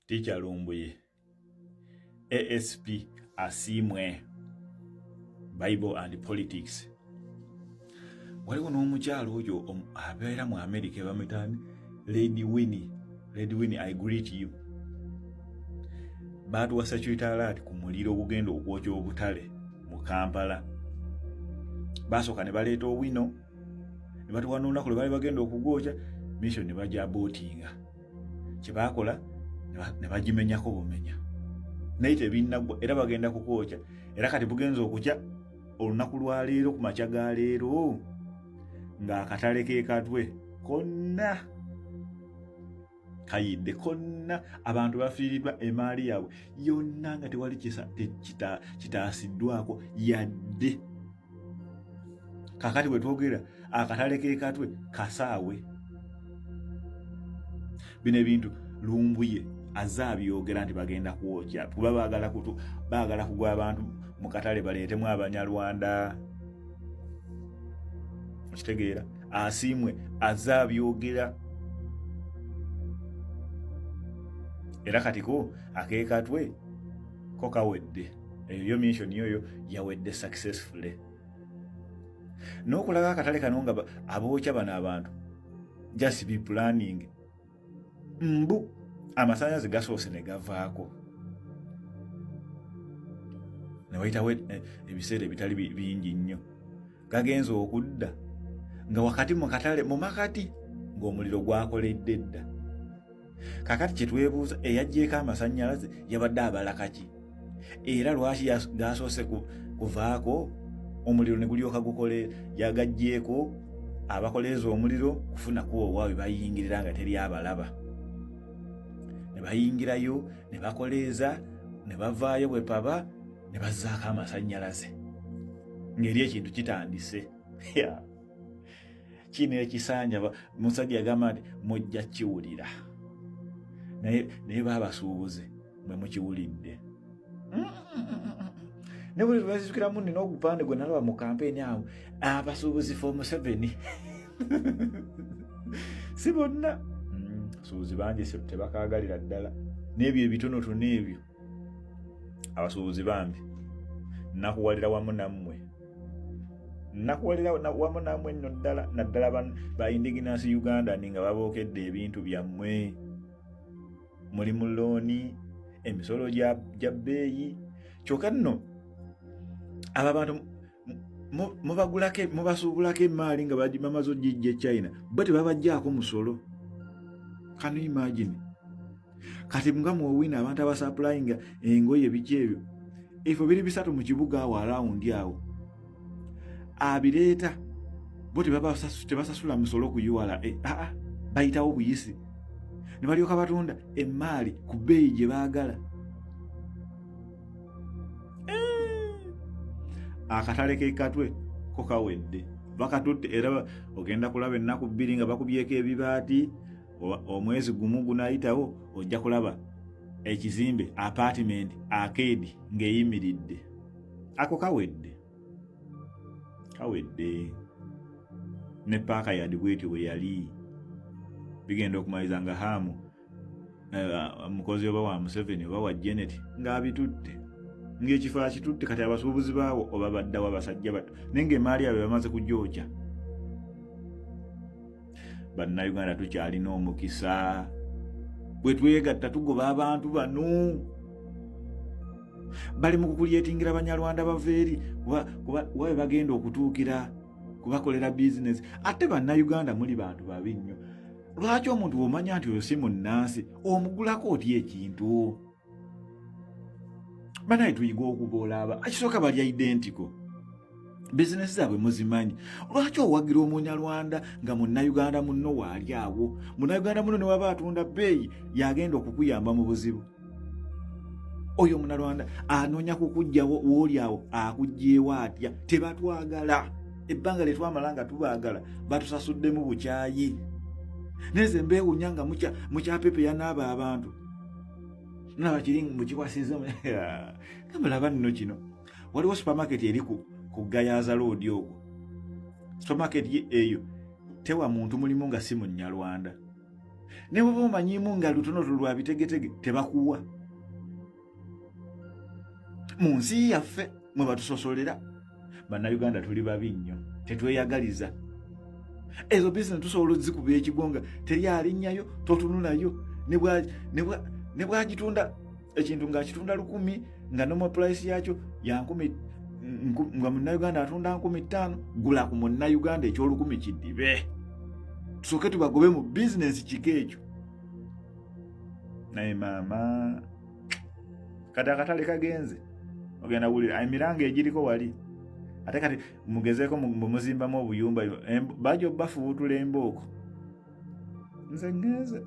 Teacher Lumbuye, ASP asiimwe, Bible and Politics. Waliwo n'omukyalo oyo abeera mu America bamutani Lady Winnie. Lady Winnie, I greet you. Baatuwa security alert ku muliro ogugenda okwokya obutale mu Kampala. Basooka ne baleeta Owino ne batuwa n'olunaku lwe baali bagenda okugwokya, mission ne bajja bootinga. Kye baakola ne bagimenyako bumenya. Naye tebinnagwa era bagenda kukwokya. Era kati bugenza okukya olunaku lwa leero ku makya ga leero ng'akatale Katwe konna kayidde, konna abantu bafiiriddwa emaali yaabwe yonna nga tewali kitaasiddwako yadde. Kakati bwe twogera akatale Katwe kasaawe. Bino ebintu Lumbuye azze abyogera nti bagenda kwokya kuba baagala kugwa abantu mu katale baleetemu Abanyarwanda. Okitegeera? Asiimwe azze abyogera. Era katiko Katwe ko kawedde. Eyo mission yoyo yawedde successfully. N'okulaga akatale kano nga abookya bano abantu just be planning. Mbu amasannyalaze gasoose ne gavaako. Ne wayitawo ebiseera ebitali bingi nnyo. Gagenza okudda nga wakati mu katale mu makati ng'omuliro gwakoledde dda. Kakati kye twebuuza eyaggyeko amasannyalaze yabadde abalaka ki? Era lwaki gasoose kuvaako omuliro ne gulyoka yagaggyeko abakoleeza omuliro kufuna kuba owaabwe bayingirira nga teri abalaba. Ne bayingirayo ne bakoleeza ne bavaayo bwe paba ne bazzaako amasannyalaze ng'eri ekintu kitandise. Kino ekisanja musajja yagamba nti mujja kiwulira naye baabasuubuze mwe mukiwulidde. Ne buli lwazizukiramu nina ogupande gwe nalaba mu kampeyini awo abasuubuzi for Museveni. Si bonna abasuubuzi bangi tebakaagalira ddala n'ebyo ebitonotono ebyo. Abasuubuzi bambi nakuwalira wamu nammwe nno ddala naddala ba Indigenous Uganda nga babookedde ebintu byammwe. Muli mu looni, emisolo gya bbeeyi. Kyokka nno abo abantu mubasuubulako emaali nga bamaze ogijja e China bo tebabaggyako musolo. Can you imagine? Kati nga mu Owino abantu abasaplayinga engoye biki ebyo efo biri bisatu mu kibuga awo alawundi awo abireeta bo tebasasula musolo ku URA. Bayitawo buyisi ne balyoka batunda emaali ku bbeeyi gye baagala. Akatale Katwe ko kawedde bakatutte era ogenda kulaba ennaku 2 nga bakubyeko ebibaati. Omwezi gumu gunaayitawo ojja kulaba ekizimbe apartment arcade ng'eyimiridde. Ako kawedde ne paaka yadi bwetyo bwe yali bigenda okumaliza nga Hamu mukozi oba wa Museveni oba wa Janet ng'abitutte ng'ekifo akitutte. Kati abasuubuzi baawo oba baddawo abasajja bato naye ng'emaali yaabwe bamaze kugyokya. Bannayuganda tukyalina omukisa bwe twegatta tugoba abantu bano bali mu kukulyetingira Abanyarwanda bava eri kuba we bagenda okutuukira kubakolera bizinesi. Ate Bannayuganda muli bantu babi nnyo. Lwaki omuntu omanya nti oyo si munnansi omugulako otya ekintu? Banaye tuyiga okuboola akisooka bali identical. Bizinesi zaabwe muzimanyi. Lwaki owagira Omunyarwanda nga Munnayuganda munno waali awo? Munnayuganda munno ne waba atunda bbeeyi yagenda okukuyamba mu buzibu. Oyo Munnarwanda anoonya kukuggyawo w'oli awo akuggyeewo atya? Tebatwagala. Ebbanga lye twamala nga tubaagala batusasuddemu bukyayi. Neze mbeewunya nga mukyapepeya n'abo abantu naba kiri mukikwasiza. Kamulaba nno kino waliwo supermarket eri ku Gayaza Road ogwo. Supermarket eyo tewa muntu mulimu nga si Munyarwanda. ne bwe omanyimu nga lutono lwa bitegetege tebakuwa. Mu nsi yaffe mwe batusosolera bannayuganda tuli babi nnyo, tetweyagaliza. Ezo bizinesi tusobola ozzikuba ekigonga teri alinnyayo totunulayo ne bwagitunda ekintu ng'akitunda 1,000 nga normal price yakyo ya 10,000 nga munnayuganda atunda 5,000 gula ku munnayuganda ekyo1,000 kiddibe. Tusooke tubagobe mu bizinesi kiko ekyo. Naye maama kati akatale kagenze ogenda wulira emiranga egiriko wali ate kati mugezeeko muzimbamu obuyumba bajo bafuutula embooko. Nze ngenze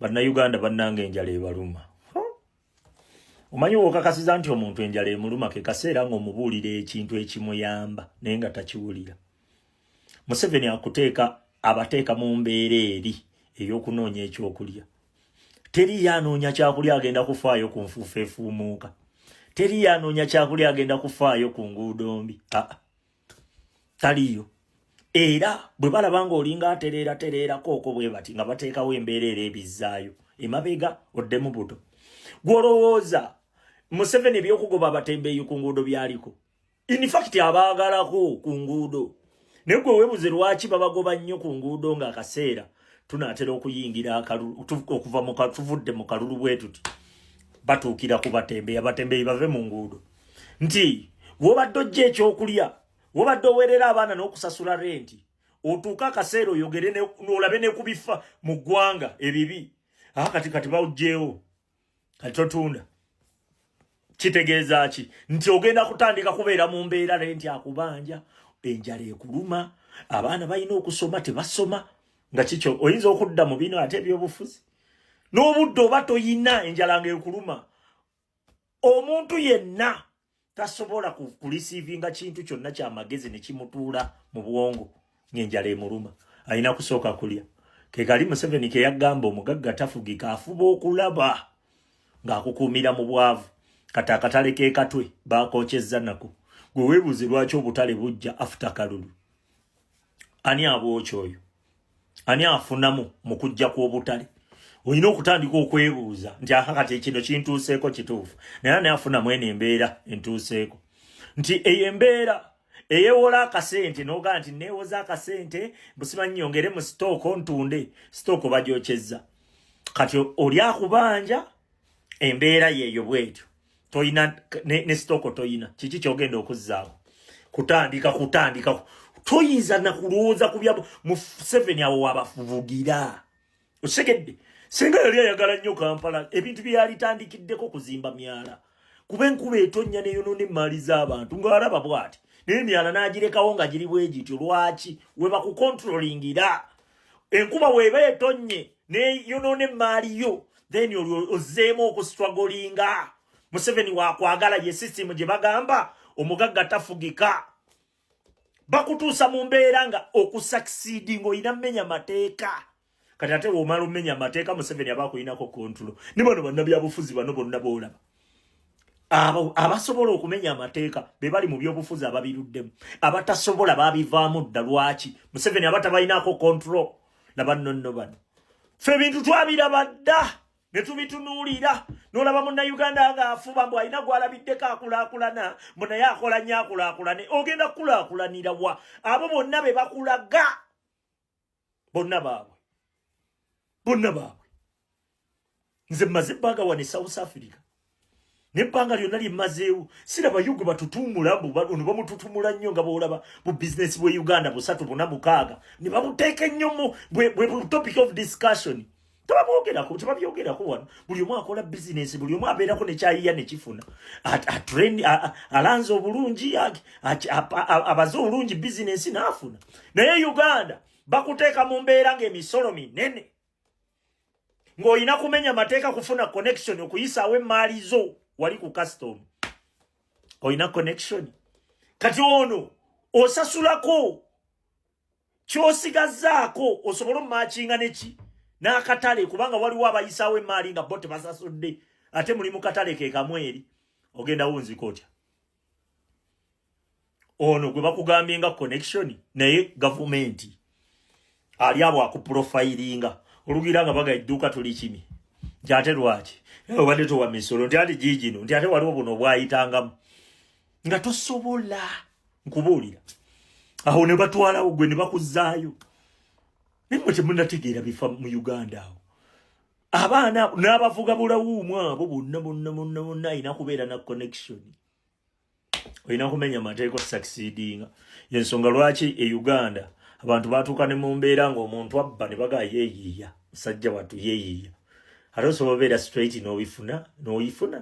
bannayuganda bannange enjala ebaluma. Omanyi okakasiza nti omuntu enjala emuluma ke kaseera ng'omubuulira ekintu ekimuyamba naye nga takiwulira. Museveni abateeka mu mbeera eri ey'okunoonya ekyokulya. Teri yanoonya kyakulya agenda kufaayo ku nfuufu efuumuuka. Teri yanoonya kyakulya agenda kufaayo ku nguudo mbi. Taliyo. Era bwe balaba ng'olinga atereerako okwo bwe bati nga bateekawo embeera era ebizzaayo emabega oddemu buto. Gw'olowooza Museveni ebyokugoba abatembeeyi ku nguudo byaliko. In fact abaagalako ku nguudo. Naye gwe weebuze lwaki babagoba nnyo ku nguudo ng'akaseera tunaatera okuyingira okuva tuvudde mu kalulu bwe tuti batuukira ku batembeeyi, abatembeeyi bave mu nguudo. Nti w'obadde ojja ekyokulya, w'obadde oweerera abaana n'okusasula renti, otuuka akaseera oyogere n'olabe ne kubifa mu ggwanga ebibi. Kati bawugyewo kati totunda. Kitegeeza ki? Nti ogenda kutandika kubeera mu mbeera renti akubanja, enjala ekuluma, abaana balina okusoma tebasoma. Nga kikyo oyinza okudda mu bino ate ebyobufuzi n'obudde oba toyina enjala ng'ekuluma. Omuntu yenna tasobola kulisiivinga kintu kyonna ky'amagezi ne kimutuula mu bwongo ng'enjala emuluma. Alina kusooka kulya. Ke kali Museveni ke yagamba omugagga tafugika afuba okulaba ng'akukuumira mu bwavu. Kati akatale ke katwe baakokyezza nako. Gwe weebuze lwaki obutale bujja after kalulu. Ani abwokya oyo? Ani afunamu mu kujja kw'obutale? Olina okutandika okwebuuza nti kati kino kintuuseeko kituufu. Naye ani afunamu eno embeera entuuseeko? Nti eyo embeera eyeewola akasente n'ogaa nti neewoza akasente busiba nnyongere mu sitooko ntunde. Sitooko bagyokyezza. Kati oli akubanja embeera yeeyo bwetyo. Toyina ne sitooko toyina. Kiki kyogenda okuzzaawo? Kutandika. Toyinza na kulowooza ku bya Museveni awo wabafubugira. Osegedde. Senga yali ayagala nnyo Kampala ebintu byalitandikiddeko kuzimba myala. Kuba enkuba etonnya neyonoona emmaali z'abantu ng'alaba bw'ati. Naye emyala n'agirekawo nga giri bwe gityo. Lwaki? We bakukontrolingira. Enkuba weeba etonnye neyonoona emmaali yo, then ozzeemu okustruggolinga. Museveni waakwagala ye system gye bagamba omugagga tafugika. Bakutuusa mu mbeera nga okusucceeding ng'olina mmenya mateeka. Kati ate w'omala ommenya amateeka Museveni aba akulinako control. Ne bano bannabyabufuzi bano bonna boolaba. Abasobola okumenya amateeka be bali mu byobufuzi ababiruddemu. Abatasobola babivaamu dda lwaki? Museveni aba tabalinaako control. Laba nno bano. Ffe ebintu twabiraba dda ne tubitunuulira. N'olaba munnayuganda ng'afuba mbu alina gw'alabiddeko akulaakulana, mbu naye akola nnyo akulaakulane. Ogenda kukulaakulanira wa? Abo bonna be bakulaga. Bonna baabwe. Nze mmaze ebbanga wano e South Africa. N'ebbanga lyonna lye mmazeewo. Siraba yugo batutumula mbu ono bamututumula nnyo nga bw'olaba bu bizinesi bwe Uganda 346. Ne babuteeka ennyo bwe topic of discussion. Tebabyogerako wano. Buli omu akola bizinesi, buli omu abeerako ne kyayiya ne kifuna. Alanze obulungi, abaze obulungi bizinesi n'afuna. Naye Uganda bakuteeka mu mbeera ng'emisolo minene. Ng'olina kumenya mateeka kufuna connection okuyisaawo emmaali zo wali ku custom. Olina connection. Kati ono osasulako ky'osigazzaako osobola ommakinga neki n'akatale kubanga waliwo abayisaawo emmaali nga bo tebasasudde ate muli mu katale ke kamweri ogenda wunzika otya. Ono gwe bakugambye nga connection naye gavumenti ali abo akuprofilinga olugira nga baga idduka tuli kimi jate lwaki obadde towa misolo nti ati jijino nti ate waliwo buno bwayitangamu nga tosobola nkubuulira aho ne batwalawo gwe ne bakuzaayo nimwe temunategeera bifa mu Uganda awo abaana n'abavuga bulawuumu abo bonna ayina kubeera na connection oyina kumenya amateeko succeedinga yensonga lwaki e Uganda abantu batuuka ne mu mbeera ng'omuntu abba ne baga yeeyiiya musajja wattu yeeyiiya ate osobola obeera straight n'oyifuna